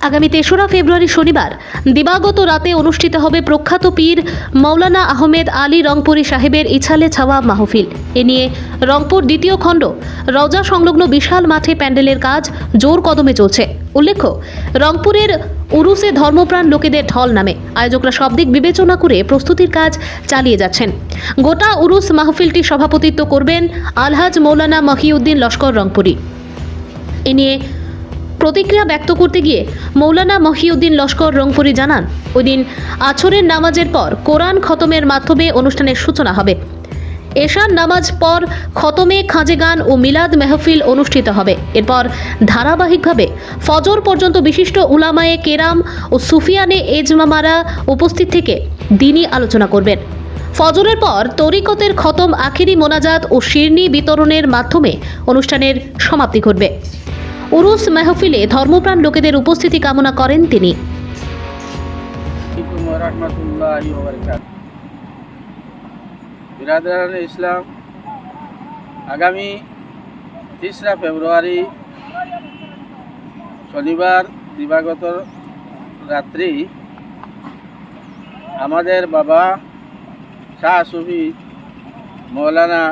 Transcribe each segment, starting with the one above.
আগামী ৩রা ফেব্রুয়ারি শনিবার দিবাগত রাতে অনুষ্ঠিত হবে প্রখ্যাত পীর মৌলানা আহমেদ আলী রংপুরি সাহেবের ইছালে ছাওয়া মাহফিল। এ নিয়ে রংপুর দ্বিতীয় খণ্ড রওজা সংলগ্ন বিশাল মাঠে প্যান্ডেলের কাজ জোর কদমে চলছে। উল্লেখ্য, রংপুরের উরুসে ধর্মপ্রাণ লোকেদের ঢল নামে। আয়োজকরা সব দিক বিবেচনা করে প্রস্তুতির কাজ চালিয়ে যাচ্ছেন। গোটা উরুস মাহফিলটি সভাপতিত্ব করবেন আলহাজ মৌলানা মহিউদ্দিন লস্কর রংপুরি। এ নিয়ে প্রতিক্রিয়া ব্যক্ত করতে গিয়ে মৌলানা মহিউদ্দিন লস্কর রংপুরি জানান, ওই দিন আছরের নামাজের পর কোরআন খতমের মাধ্যমে অনুষ্ঠানের সূচনা হবে। এশার নামাজ পর খতমে খাঁজে গান ও মিলাদ মেহফিল অনুষ্ঠিত হবে। এরপর ধারাবাহিকভাবে ফজর পর্যন্ত বিশিষ্ট উলামায়ে কেরাম ও সুফিয়ানে এজমামারা উপস্থিত থেকে দ্বীনি আলোচনা করবেন। ফজরের পর তরিকতের খতম, আখিরি মোনাজাত ও শিরনি বিতরণের মাধ্যমে অনুষ্ঠানের সমাপ্তি ঘটবে। উরুস মেহফিলে ধর্মপ্রাণ লোকেদের উপস্থিতি কামনা করেন তিনি। বিরাদরান ইসলাম, আগামী ৩রা ফেব্রুয়ারি শনিবার দিবাগত রাত্রি আমাদের বাবা শাহ সুফি মৌলানা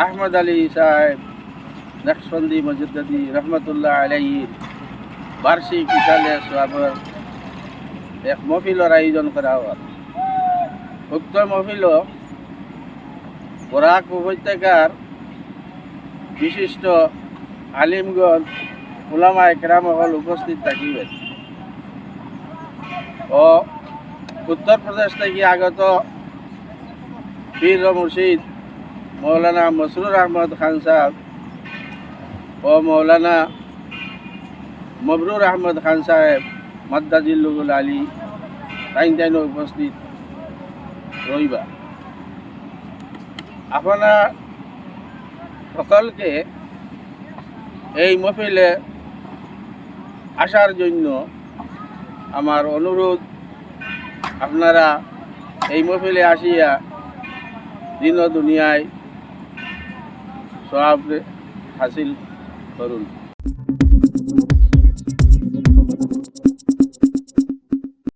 আহমদ আলী সাহেব নকশবন্দি মজদ্দদি রহমতুল্লাহ আলাইহির বার্ষিক ইসালে সোয়াবের এক মহফিলের আয়োজন করা হয়। উক্ত মহফিল বরাক উপত্যকার বিশিষ্ট আলিমগণ উলামায়ে কেরাম উপস্থিত থাকিবেন ও উত্তরপ্রদেশ থেকে আগত পীর ও মুর্শিদ মৌলানা মসরুর আহমদ খান সাহেব ও মৌলানা মবরুর আহমদ খান সাহেব মাদ্দাজিল্লুল আলী তাইন উপস্থিত রইবা। আপনারা সকলকে এই মহফিলে আসার জন্য আমার অনুরোধ, আপনারা এই মহফিলে আসিয়া দিন ও দুনিয়ায় সওয়াব হাসিল করুন।